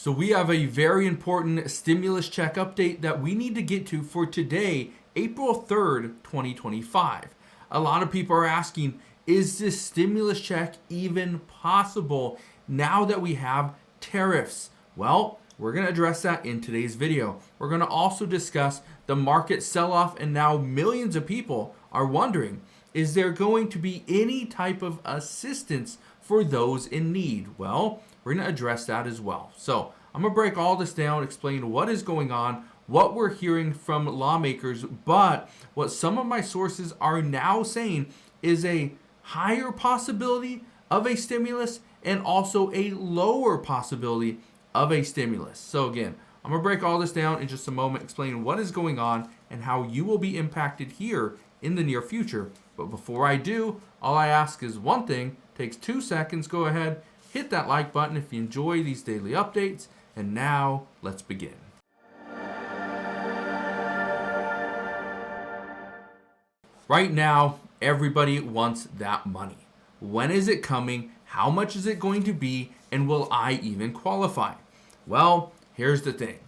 So we have a very important stimulus check update that we need to get to for today, April 3rd, 2025. A lot of people are asking, is this stimulus check even possible now that we have tariffs? Well, we're going to address that in today's video. We're going to also discuss the market sell-off, and now millions of people are wondering, is there going to be any type of assistance for those in need? Well, we're going to address that as well. So I'm going to break all this down, explain what is going on, what we're hearing from lawmakers, but what some of my sources are now saying is a higher possibility of a stimulus and also a lower possibility of a stimulus. So again, I'm going to break all this down in just a moment, explain what is going on and how you will be impacted here in the near future. But before I do, all I ask is one thing, takes 2 seconds, go ahead, hit that like button if you enjoy these daily updates, and now let's begin. Right now, everybody wants that money. When is it coming? How much is it going to be? And will I even qualify? Well, here's the thing.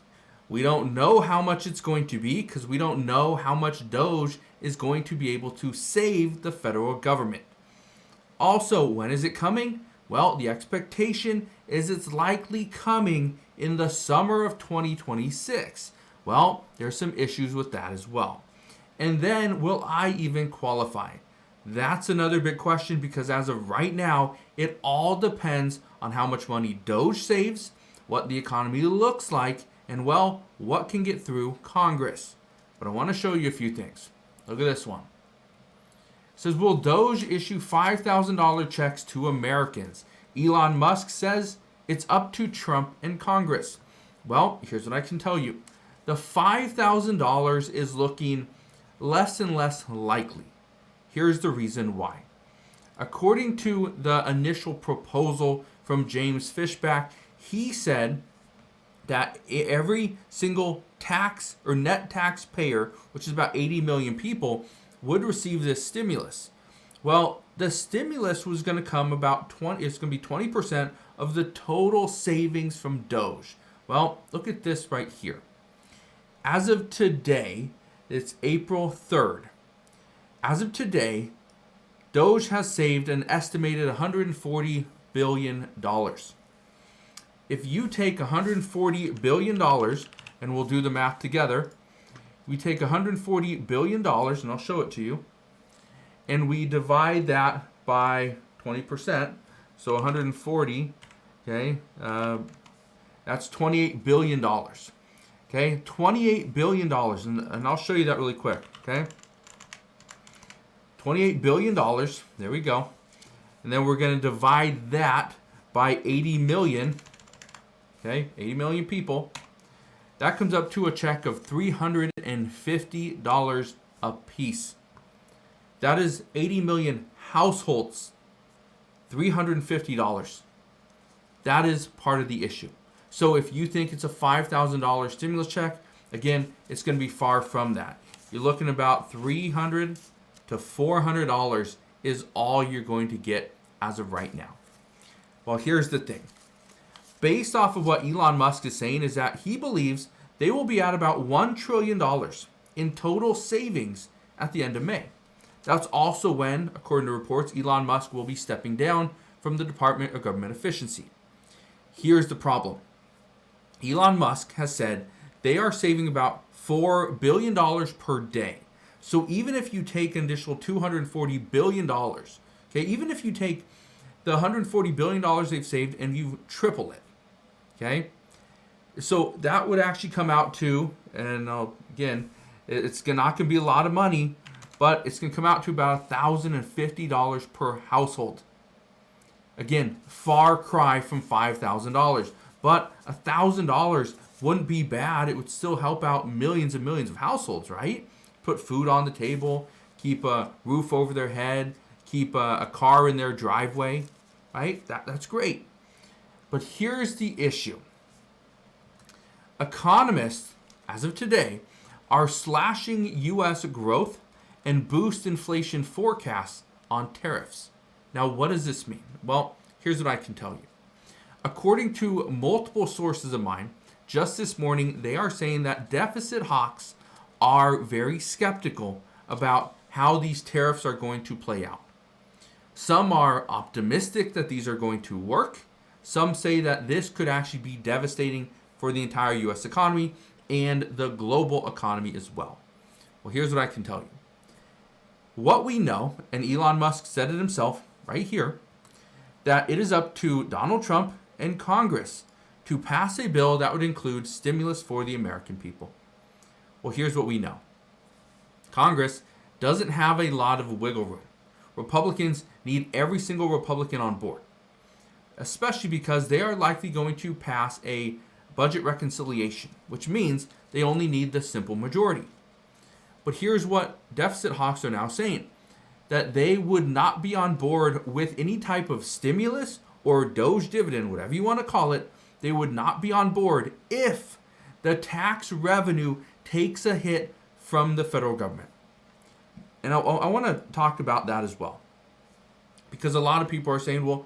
We don't know how much it's going to be because we don't know how much Doge is going to be able to save the federal government. Also, when is it coming? Well, the expectation is it's likely coming in the summer of 2026. Well, there's some issues with that as well. And then, will I even qualify? That's another big question because as of right now, it all depends on how much money Doge saves, what the economy looks like, and well, what can get through Congress. But I want to show you a few things. Look at this one. It says, will Doge issue $5,000 checks to Americans? Elon Musk says it's up to Trump and Congress. Well, here's what I can tell you. The $5,000 is looking less and less likely. Here's the reason why. According to the initial proposal from James Fishback, he said that every single tax or net taxpayer, which is about 80 million people, would receive this stimulus. Well, the stimulus was going to come about it's going to be 20% of the total savings from Doge. Well, look at this right here. As of today, it's April 3rd. As of today, Doge has saved an estimated $140 billion. If you take $140 billion, and we'll do the math together, we take $140 billion, and I'll show it to you, and we divide that by 20%, so 140, okay, that's $28 billion, okay, $28 billion, and I'll show you that really quick, okay, $28 billion, there we go, and then we're going to divide that by 80 million, okay, 80 million people. That comes up to a check of $350 a piece. That is 80 million households, $350. That is part of the issue. So if you think it's a $5,000 stimulus check, again, it's going to be far from that. You're looking about $300 to $400 is all you're going to get as of right now. Well, here's the thing. Based off of what Elon Musk is saying is that he believes they will be at about $1 trillion in total savings at the end of May. That's also when, according to reports, Elon Musk will be stepping down from the Department of Government Efficiency. Here's the problem. Elon Musk has said they are saving about $4 billion per day. So even if you take an additional $240 billion, okay, even if you take the $140 billion they've saved and you triple it, okay, so that would actually come out to, and again, it's not going to be a lot of money, but it's going to come out to about $1,050 per household. Again, far cry from $5,000, but $1,000 wouldn't be bad. It would still help out millions and millions of households, right? Put food on the table, keep a roof over their head, keep a car in their driveway, right? That's great. But here's the issue. Economists, as of today, are slashing U.S. growth and boost inflation forecasts on tariffs. Now, what does this mean? Well, here's what I can tell you. According to multiple sources of mine, just this morning, they are saying that deficit hawks are very skeptical about how these tariffs are going to play out. Some are optimistic that these are going to work. Some say that this could actually be devastating for the entire US economy and the global economy as well. Well, here's what I can tell you. What we know, and Elon Musk said it himself right here, that it is up to Donald Trump and Congress to pass a bill that would include stimulus for the American people. Well, here's what we know. Congress doesn't have a lot of wiggle room. Republicans need every single Republican on board, especially because they are likely going to pass a budget reconciliation, which means they only need the simple majority. But here's what deficit hawks are now saying, that they would not be on board with any type of stimulus or Doge dividend, whatever you want to call it. They would not be on board if the tax revenue takes a hit from the federal government. And I want to talk about that as well, because a lot of people are saying, well,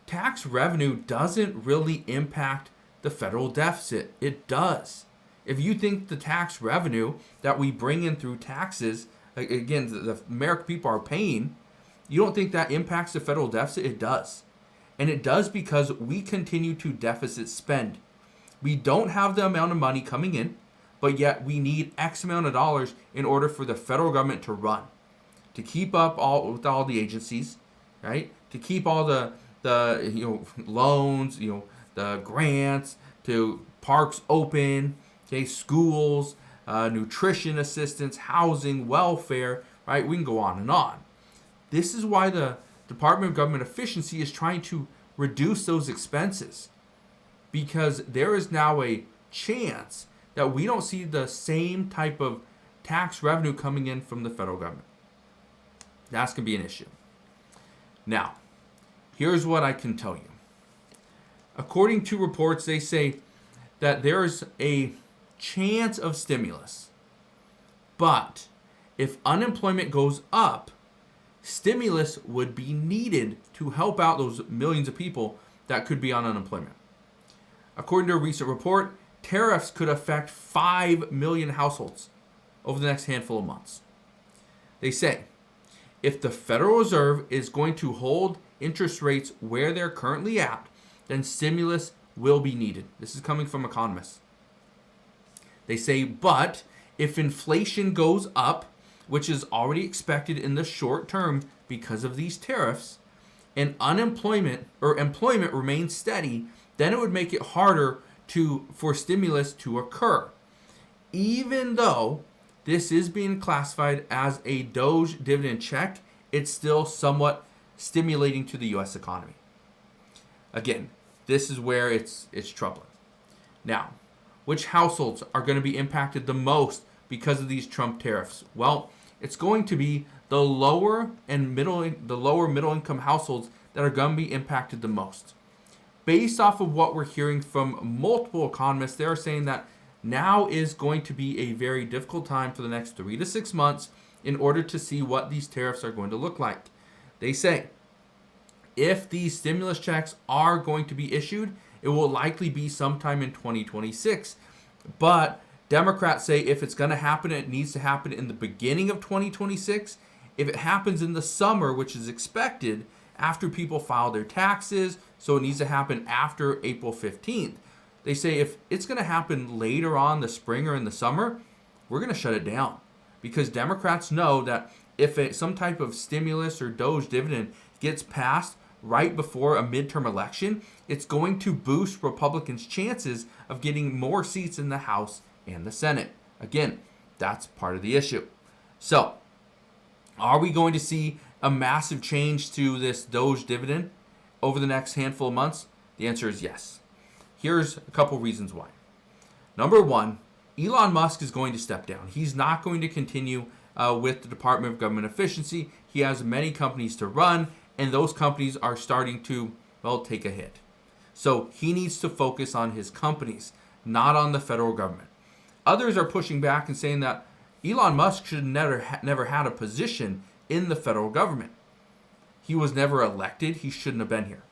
tax revenue doesn't really impact the federal deficit. It does. If you think the tax revenue that we bring in through taxes, again, the American people are paying, you don't think that impacts the federal deficit? It does. And it does because we continue to deficit spend. We don't have the amount of money coming in, but yet we need X amount of dollars in order for the federal government to run, to keep up with all the agencies, right? To keep all the loans, the grants, to parks open, okay, schools, nutrition assistance, housing, welfare, right? We can go on and on. This is why the Department of Government Efficiency is trying to reduce those expenses, because there is now a chance that we don't see the same type of tax revenue coming in from the federal government. That's going to be an issue. Now, here's what I can tell you. According to reports, they say that there's a chance of stimulus. But if unemployment goes up, stimulus would be needed to help out those millions of people that could be on unemployment. According to a recent report, tariffs could affect 5 million households over the next handful of months. They say, if the Federal Reserve is going to hold interest rates where they're currently at, then stimulus will be needed. This is coming from economists. They say, but if inflation goes up, which is already expected in the short term because of these tariffs, and employment remains steady, then it would make it harder for stimulus to occur. Even though this is being classified as a Doge dividend check, it's still somewhat stimulating to the U.S. economy. Again, this is where it's troubling. Now, which households are going to be impacted the most because of these Trump tariffs? Well, it's going to be the lower middle income households that are going to be impacted the most. Based off of what we're hearing from multiple economists, they are saying that now is going to be a very difficult time for the next 3 to 6 months in order to see what these tariffs are going to look like. They say if these stimulus checks are going to be issued, it will likely be sometime in 2026. But Democrats say if it's going to happen, it needs to happen in the beginning of 2026. If it happens in the summer, which is expected after people file their taxes, so it needs to happen after April 15th. They say if it's going to happen later on the spring or in the summer, we're going to shut it down, because Democrats know that if some type of stimulus or Doge dividend gets passed right before a midterm election, it's going to boost Republicans' chances of getting more seats in the House and the Senate. Again, that's part of the issue. So, are we going to see a massive change to this Doge dividend over the next handful of months? The answer is yes. Here's a couple reasons why. Number one, Elon Musk is going to step down. He's not going to continue with the Department of Government Efficiency. He has many companies to run, and those companies are starting to, take a hit. So he needs to focus on his companies, not on the federal government. Others are pushing back and saying that Elon Musk should have never had a position in the federal government. He was never elected. He shouldn't have been here.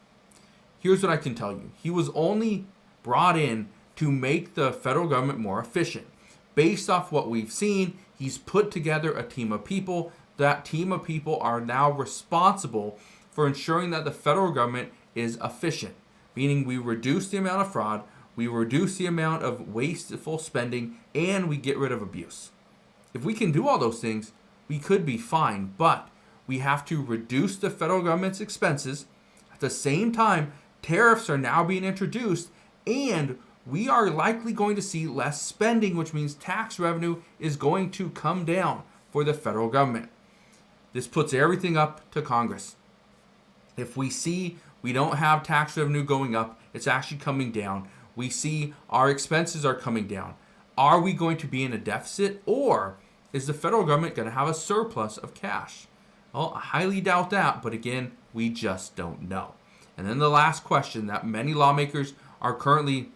here's what I can tell you. He was only brought in to make the federal government more efficient. Based off what we've seen, he's put together a team of people. That team of people are now responsible for ensuring that the federal government is efficient, meaning we reduce the amount of fraud, we reduce the amount of wasteful spending, and we get rid of abuse. If we can do all those things, we could be fine, but we have to reduce the federal government's expenses. At the same time, tariffs are now being introduced, and we are likely going to see less spending, which means tax revenue is going to come down for the federal government. This puts everything up to Congress. If we see we don't have tax revenue going up, it's actually coming down. We see our expenses are coming down. Are we going to be in a deficit, or is the federal government going to have a surplus of cash? Well, I highly doubt that, but again, we just don't know. And then the last question that many lawmakers are currently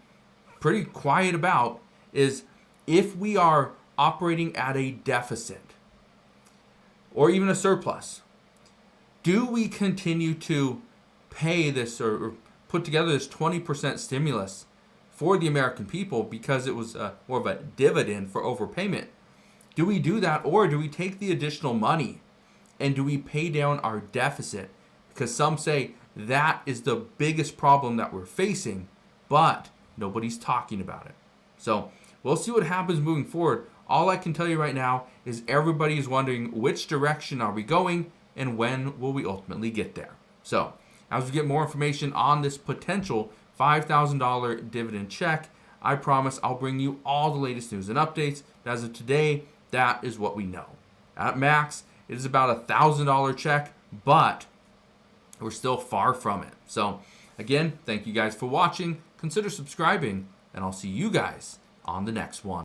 pretty quiet about is, if we are operating at a deficit or even a surplus, do we continue to pay this or put together this 20% stimulus for the American people because it was more of a dividend for overpayment? Do we do that, or do we take the additional money and do we pay down our deficit? Because some say that is the biggest problem that we're facing, but nobody's talking about it. So we'll see what happens moving forward. All I can tell you right now is everybody is wondering, which direction are we going and when will we ultimately get there? So as we get more information on this potential $5,000 dividend check, I promise I'll bring you all the latest news and updates. As of today, that is what we know. At max, it is about a $1,000 check, but we're still far from it. So again, thank you guys for watching. Consider subscribing, and I'll see you guys on the next one.